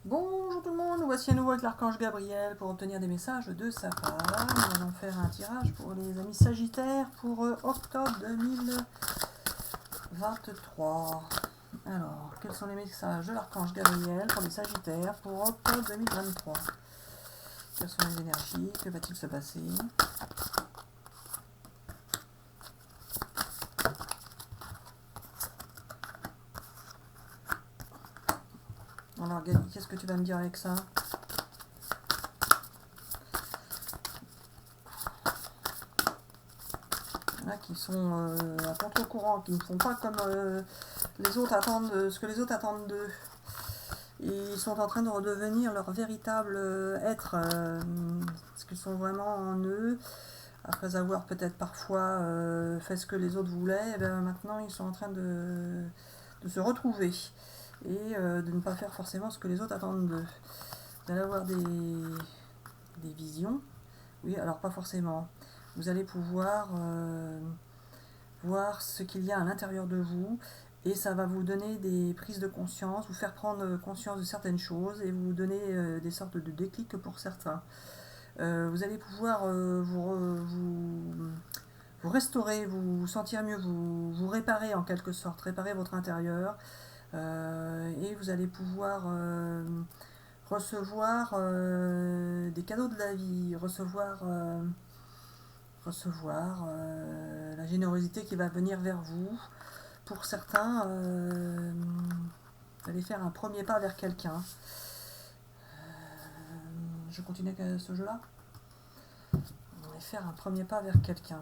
Bonjour tout le monde, nous voici à nouveau avec l'archange Gabriel pour obtenir des messages de sa part. Nous allons faire un tirage pour les amis Sagittaires pour octobre 2023. Alors, quels sont les messages de l'archange Gabriel pour les Sagittaires pour octobre 2023? Quelles sont les énergies? Que va-t-il se passer? Alors Gabi, qu'est-ce que tu vas me dire avec ça? Qui sont à contre-courant, qui ne font pas comme les autres attendent, ce que les autres attendent d'eux. Ils sont en train de redevenir leur véritable être, ce qu'ils sont vraiment en eux, après avoir peut-être parfois fait ce que les autres voulaient. Et bien maintenant ils sont en train de se retrouver et de ne pas faire forcément ce que les autres attendent d'eux. Vous allez avoir des visions, oui, alors pas forcément. Vous allez pouvoir voir ce qu'il y a à l'intérieur de vous et ça va vous donner des prises de conscience, vous faire prendre conscience de certaines choses et vous donner des sortes de déclics pour certains. Vous allez pouvoir vous restaurer, vous sentir mieux, vous réparer en quelque sorte, réparer votre intérieur et vous allez pouvoir recevoir des cadeaux de la vie, recevoir la générosité qui va venir vers vous. Pour certains, vous allez faire un premier pas vers quelqu'un. Je continue avec ce jeu-là. On va faire un premier pas vers quelqu'un.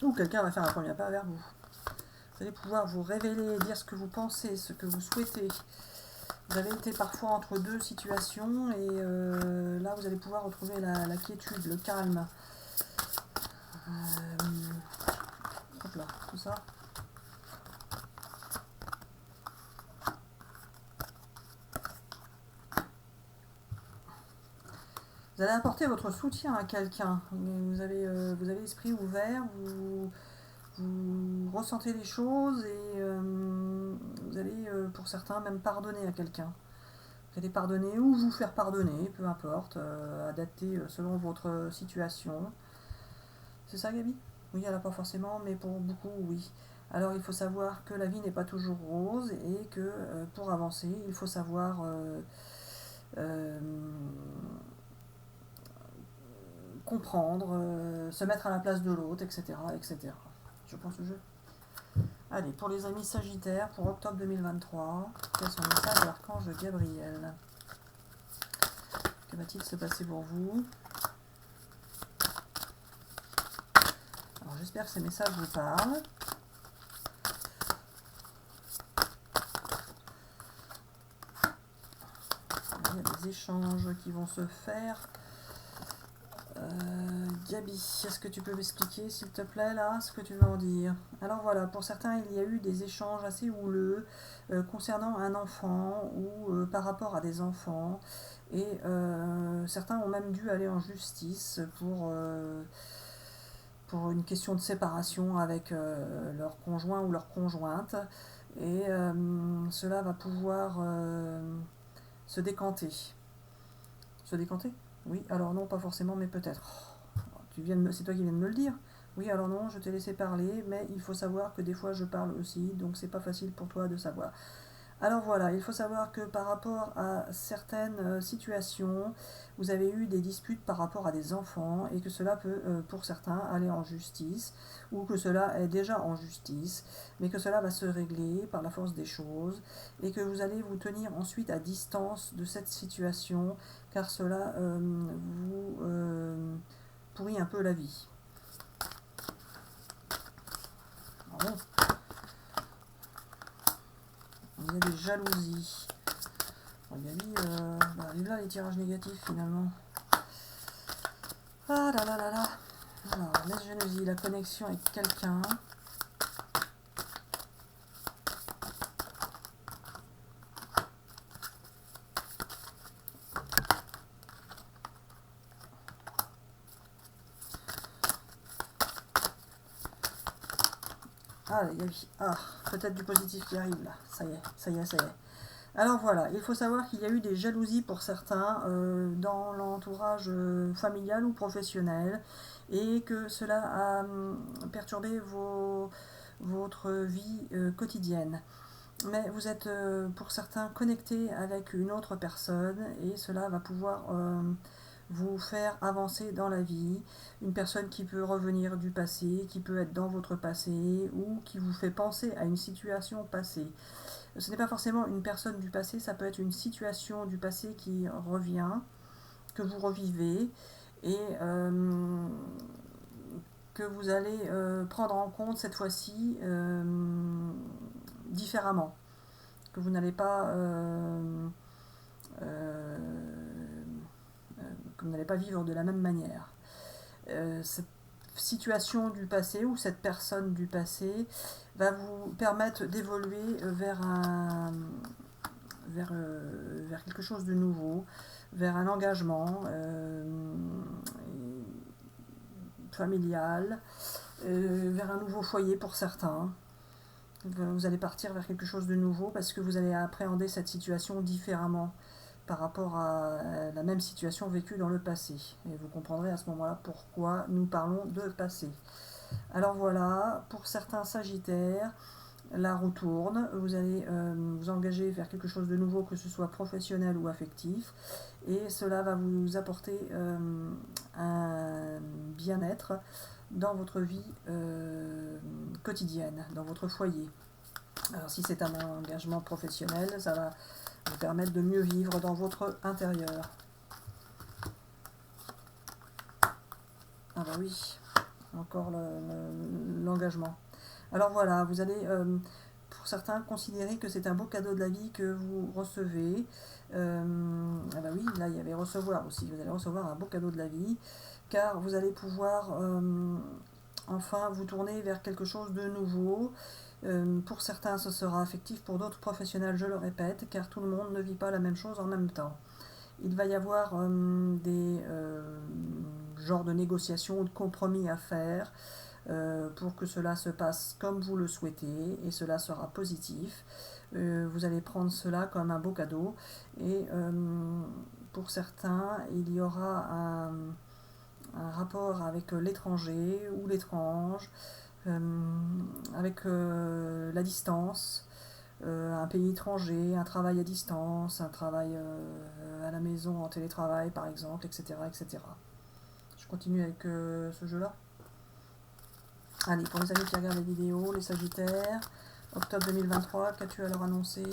Ou quelqu'un va faire un premier pas vers vous. Vous allez pouvoir vous révéler, dire ce que vous pensez, ce que vous souhaitez. Vous avez été parfois entre deux situations et là vous allez pouvoir retrouver la quiétude, le calme. Hop là, tout ça. Vous allez apporter votre soutien à quelqu'un. Vous avez l'esprit ouvert, vous ressentez les choses et vous allez, pour certains, même pardonner à quelqu'un. Vous allez pardonner ou vous faire pardonner, peu importe, adapté selon votre situation. C'est ça, Gabi? Oui, elle n'a pas forcément, mais pour beaucoup, oui. Alors, il faut savoir que la vie n'est pas toujours rose et que pour avancer, il faut savoir comprendre, se mettre à la place de l'autre, etc., etc. Je pense au jeu. Allez, pour les amis Sagittaires, pour octobre 2023, quels sont les messages de l'archange Gabriel? Que va-t-il se passer pour vous? Alors, j'espère que ces messages vous parlent. Il y a des échanges qui vont se faire. Gabi, est-ce que tu peux m'expliquer, s'il te plaît, là, ce que tu veux en dire? Alors voilà, pour certains, il y a eu des échanges assez houleux concernant un enfant ou par rapport à des enfants. Et certains ont même dû aller en justice pour une question de séparation avec leur conjoint ou leur conjointe. Et cela va pouvoir se décanter. Se décanter? Oui, alors non, pas forcément, mais peut-être. C'est toi qui viens de me le dire. Oui, alors non, je t'ai laissé parler, mais il faut savoir que des fois je parle aussi, donc c'est pas facile pour toi de savoir. Alors voilà, il faut savoir que par rapport à certaines situations, vous avez eu des disputes par rapport à des enfants et que cela peut, pour certains, aller en justice ou que cela est déjà en justice, mais que cela va se régler par la force des choses et que vous allez vous tenir ensuite à distance de cette situation car cela vous pourrit un peu la vie. Bon. Il y a des jalousies. Il y a là les tirages négatifs finalement. Ah là là là là. Alors, la jalousie, la connexion avec quelqu'un. Ah, Gabi. Ah, peut-être du positif qui arrive là. Ça y est, ça y est, ça y est. Alors voilà, il faut savoir qu'il y a eu des jalousies pour certains dans l'entourage familial ou professionnel et que cela a perturbé votre vie quotidienne. Mais vous êtes pour certains connectés avec une autre personne et cela va pouvoir vous faire avancer dans la vie. Une personne qui peut revenir du passé, qui peut être dans votre passé ou qui vous fait penser à une situation passée. Ce n'est pas forcément une personne du passé, ça peut être une situation du passé qui revient, que vous revivez et que vous allez prendre en compte cette fois-ci différemment, que vous n'allez pas que vous n'allez pas vivre de la même manière. Cette situation du passé ou cette personne du passé va vous permettre d'évoluer vers quelque chose de nouveau, vers un engagement familial, vers un nouveau foyer pour certains. Vous allez partir vers quelque chose de nouveau parce que vous allez appréhender cette situation différemment par rapport à la même situation vécue dans le passé. Et vous comprendrez à ce moment-là pourquoi nous parlons de passé. Alors voilà, pour certains Sagittaires, la roue tourne, vous allez vous engager vers quelque chose de nouveau, que ce soit professionnel ou affectif, et cela va vous apporter un bien-être dans votre vie quotidienne, dans votre foyer. Alors si c'est un engagement professionnel, ça va vous permettre de mieux vivre dans votre intérieur. Ah bah oui, encore l'engagement. Alors voilà, vous allez, pour certains, considérer que c'est un beau cadeau de la vie que vous recevez. Ah bah oui, là il y avait recevoir aussi, vous allez recevoir un beau cadeau de la vie, car vous allez pouvoir enfin vous tourner vers quelque chose de nouveau. Pour certains ce sera affectif, pour d'autres professionnels, je le répète, car tout le monde ne vit pas la même chose en même temps. Il va y avoir des genres de négociations ou de compromis à faire pour que cela se passe comme vous le souhaitez, et cela sera positif. Vous allez prendre cela comme un beau cadeau, et pour certains il y aura un rapport avec l'étranger ou l'étrange, avec la distance, un pays étranger, un travail à distance, un travail à la maison en télétravail par exemple, etc. etc. Je continue avec ce jeu-là. Allez, pour les amis qui regardent les vidéos, les Sagittaires, octobre 2023, qu'as-tu à leur annoncer?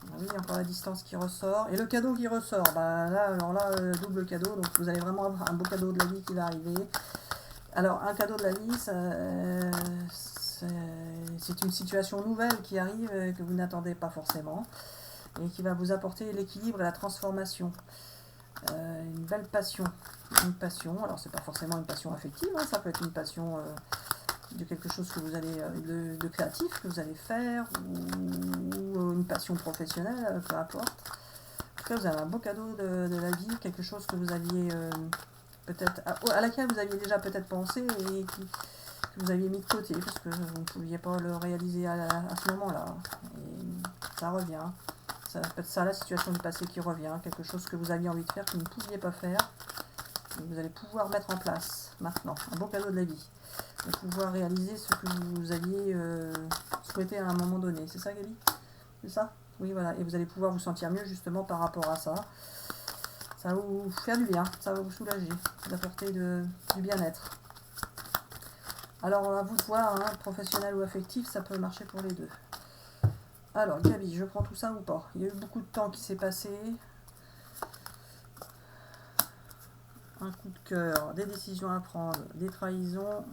Ah oui, encore la distance qui ressort. Et le cadeau qui ressort, bah là, alors là, double cadeau, donc vous allez vraiment avoir un beau cadeau de la vie qui va arriver. Alors, un cadeau de la vie, c'est une situation nouvelle qui arrive, que vous n'attendez pas forcément, et qui va vous apporter l'équilibre et la transformation. Une belle passion. Une passion, alors c'est pas forcément une passion affective, hein, ça peut être une passion de quelque chose que vous allez, de créatif que vous allez faire, ou une passion professionnelle, peu importe. En tout cas, vous avez un beau cadeau de la vie, quelque chose que vous aviez peut-être à laquelle vous aviez déjà peut-être pensé et que vous aviez mis de côté parce que vous ne pouviez pas le réaliser à ce moment-là. Et ça revient. Ça peut être ça, la situation du passé qui revient, quelque chose que vous aviez envie de faire, que vous ne pouviez pas faire, et vous allez pouvoir mettre en place maintenant. Un beau cadeau de la vie. De pouvoir réaliser ce que vous aviez souhaité à un moment donné. C'est ça, Gabi? C'est ça? Oui, voilà. Et vous allez pouvoir vous sentir mieux justement par rapport à ça. Ça va vous faire du bien, ça va vous soulager, vous apporter du bien-être. Alors, à vous de voir, hein, professionnel ou affectif, ça peut marcher pour les deux. Alors, Gabi, je prends tout ça ou pas? Il y a eu beaucoup de temps qui s'est passé. Un coup de cœur, des décisions à prendre, des trahisons,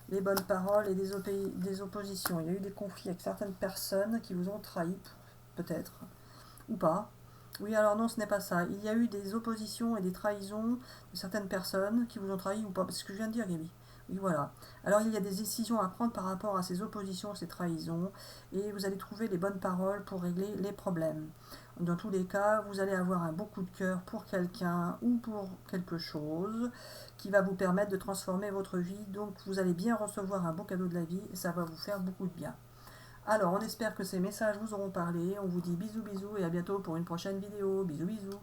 des bonnes paroles et des oppositions. Il y a eu des conflits avec certaines personnes qui vous ont trahi, peut-être, ou pas. Oui, alors non, ce n'est pas ça. Il y a eu des oppositions et des trahisons de certaines personnes qui vous ont trahi ou pas. C'est ce que je viens de dire, Gabi. Et voilà. Alors il y a des décisions à prendre par rapport à ces oppositions, ces trahisons, et vous allez trouver les bonnes paroles pour régler les problèmes. Dans tous les cas, vous allez avoir un beau coup de cœur pour quelqu'un ou pour quelque chose qui va vous permettre de transformer votre vie. Donc vous allez bien recevoir un beau cadeau de la vie et ça va vous faire beaucoup de bien. Alors on espère que ces messages vous auront parlé. On vous dit bisous bisous et à bientôt pour une prochaine vidéo. Bisous bisous.